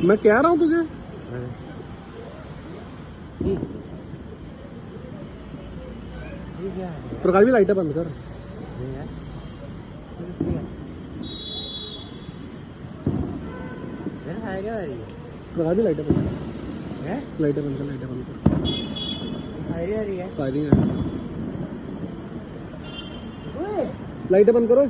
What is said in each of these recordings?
मैं कह रहा हूँ तुझे। प्रकाश भी लाइटें बंद कर। प्रकाश भी लाइटें बंद कर। लाइटें बंद कर, लाइटें बंद कर। लाइटें बंद करो।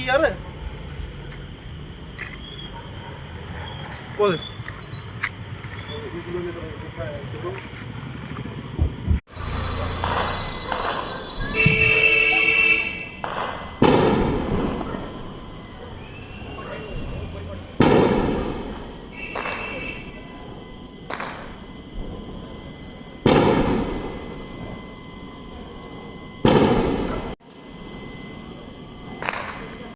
यार बोल